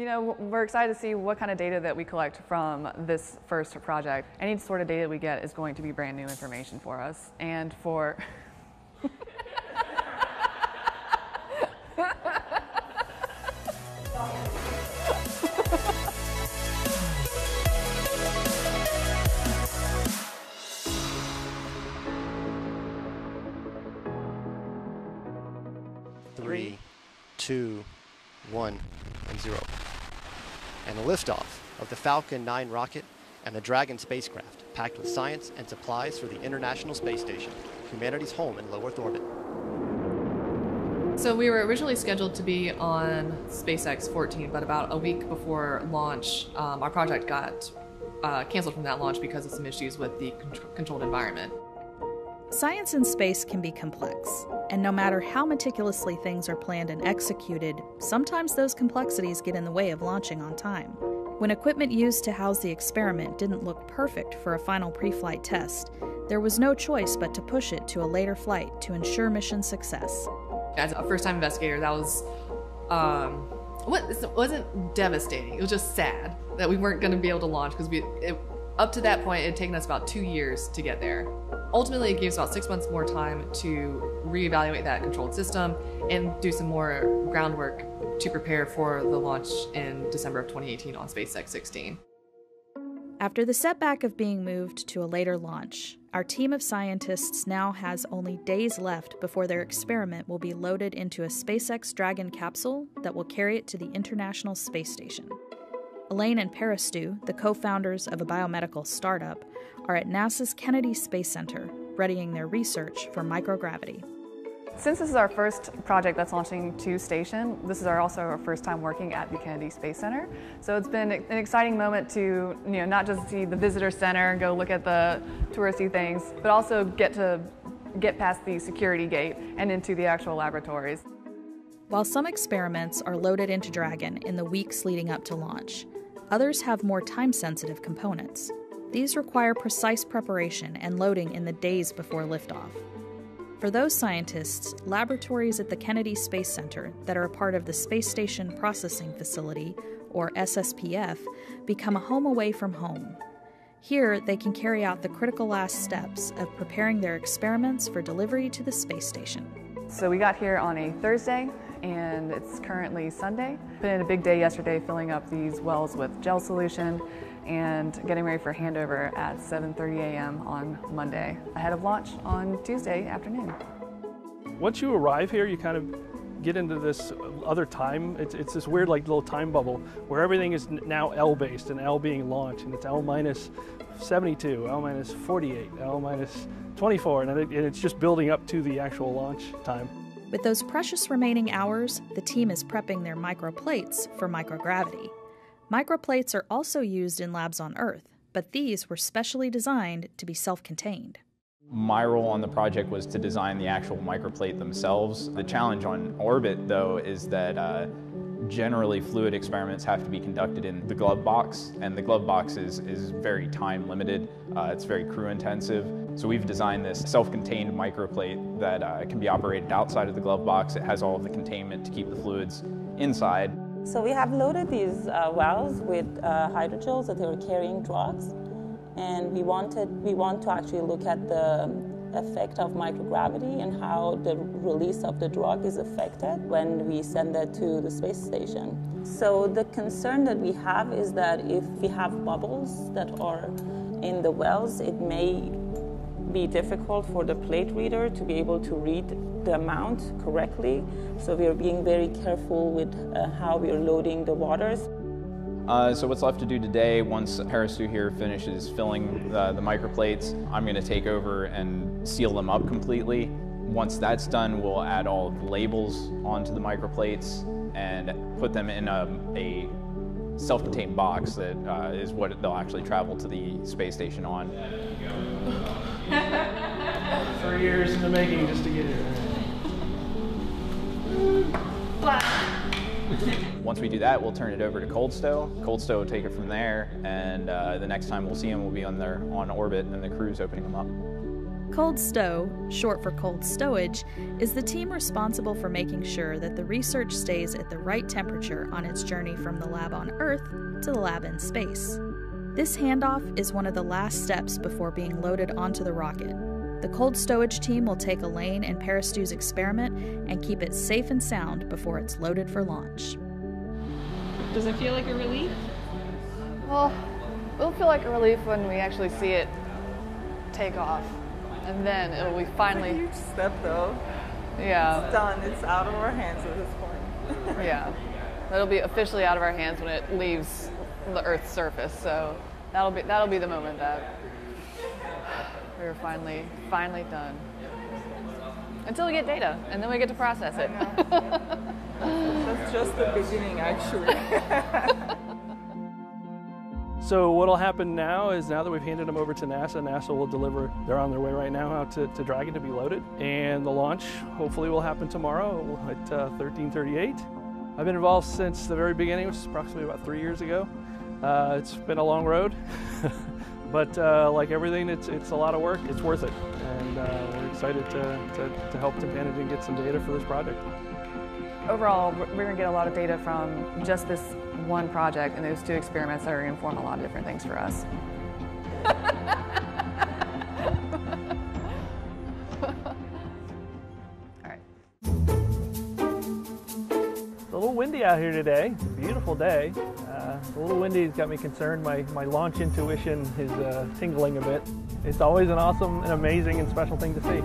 You know, we're excited to see what kind of data that we collect from this first project. Any sort of data we get is going to be brand new information for us and for... Three, 2, 1, and 0. And a liftoff of the Falcon 9 rocket and the Dragon spacecraft, packed with science and supplies for the International Space Station, humanity's home in low Earth orbit. So we were originally scheduled to be on SpaceX 14, but about a week before launch, our project got canceled from that launch because of some issues with the controlled environment. Science in space can be complex, and no matter how meticulously things are planned and executed, sometimes those complexities get in the way of launching on time. When equipment used to house the experiment didn't look perfect for a final pre-flight test, there was no choice but to push it to a later flight to ensure mission success. As a first-time investigator, that was, it wasn't devastating, it was just sad that we weren't going to be able to launch because up to that point, it had taken us about 2 years to get there. Ultimately, it gave us about 6 months more time to reevaluate that controlled system and do some more groundwork to prepare for the launch in December of 2018 on SpaceX 16. After the setback of being moved to a later launch, our team of scientists now has only days left before their experiment will be loaded into a SpaceX Dragon capsule that will carry it to the International Space Station. Elaine and Parastu, the co-founders of a biomedical startup, are at NASA's Kennedy Space Center, readying their research for microgravity. Since this is our first project that's launching to station, this is also our first time working at the Kennedy Space Center. So it's been an exciting moment to, not just see the visitor center and go look at the touristy things, but also get past the security gate and into the actual laboratories. While some experiments are loaded into Dragon in the weeks leading up to launch, others have more time-sensitive components. These require precise preparation and loading in the days before liftoff. For those scientists, laboratories at the Kennedy Space Center that are a part of the Space Station Processing Facility, or SSPF, become a home away from home. Here, they can carry out the critical last steps of preparing their experiments for delivery to the space station. So we got here on a Thursday, and it's currently Sunday. Put in a big day yesterday filling up these wells with gel solution and getting ready for handover at 7:30 a.m. on Monday, ahead of launch on Tuesday afternoon. Once you arrive here, you kind of get into this other time. It's this weird little time bubble where everything is now L-based, and L being launch, and it's L minus 72, L minus 48, L minus 24, and it's just building up to the actual launch time. With those precious remaining hours, the team is prepping their microplates for microgravity. Microplates are also used in labs on Earth, but these were specially designed to be self-contained. My role on the project was to design the actual microplate themselves. The challenge on orbit, though, is that generally fluid experiments have to be conducted in the glove box, and the glove box is very time limited. It's very crew intensive. So we've designed this self-contained microplate that can be operated outside of the glove box. It has all of the containment to keep the fluids inside. So we have loaded these wells with hydrogels that they were carrying drugs, and we want to actually look at the effect of microgravity and how the release of the drug is affected when we send it to the space station. So the concern that we have is that if we have bubbles that are in the wells, it may be difficult for the plate reader to be able to read the amount correctly. So we are being very careful with how we are loading the waters. So what's left to do today, once Parastu here finishes filling the microplates, I'm going to take over and seal them up completely. Once that's done, we'll add all of the labels onto the microplates and put them in a self-contained box that is what they'll actually travel to the space station on. 3 years in the making just to get here. Once we do that, we'll turn it over to Cold Stow. Cold Stow will take it from there, and the next time we'll see them, we'll be on orbit, and the crew's opening them up. Cold Stow, short for cold stowage, is the team responsible for making sure that the research stays at the right temperature on its journey from the lab on Earth to the lab in space. This handoff is one of the last steps before being loaded onto the rocket. The cold stowage team will take Elaine and Peristu's experiment and keep it safe and sound before it's loaded for launch. Does it feel like a relief? Well, it'll feel like a relief when we actually see it take off. And then it'll be finally... It's a huge step though. Yeah. It's done. It's out of our hands at this point. Yeah. It'll be officially out of our hands when it leaves the Earth's surface. So that'll be the moment that we're finally done. Until we get data, and then we get to process it. That's just the beginning, actually. So what'll happen now is, now that we've handed them over to NASA, NASA will deliver, they're on their way right now out to Dragon to be loaded. And the launch hopefully will happen tomorrow at 1338. I've been involved since the very beginning, which is approximately about 3 years ago. It's been a long road, but like everything, it's a lot of work. It's worth it. And we're excited to help Timpanogos and get some data for this project. Overall, we're going to get a lot of data from just this one project and those 2 experiments that are going to inform a lot of different things for us. All right. It's a little windy out here today. It's a beautiful day. It's a little windy. It's got me concerned. My launch intuition is tingling a bit. It's always an awesome and amazing and special thing to see.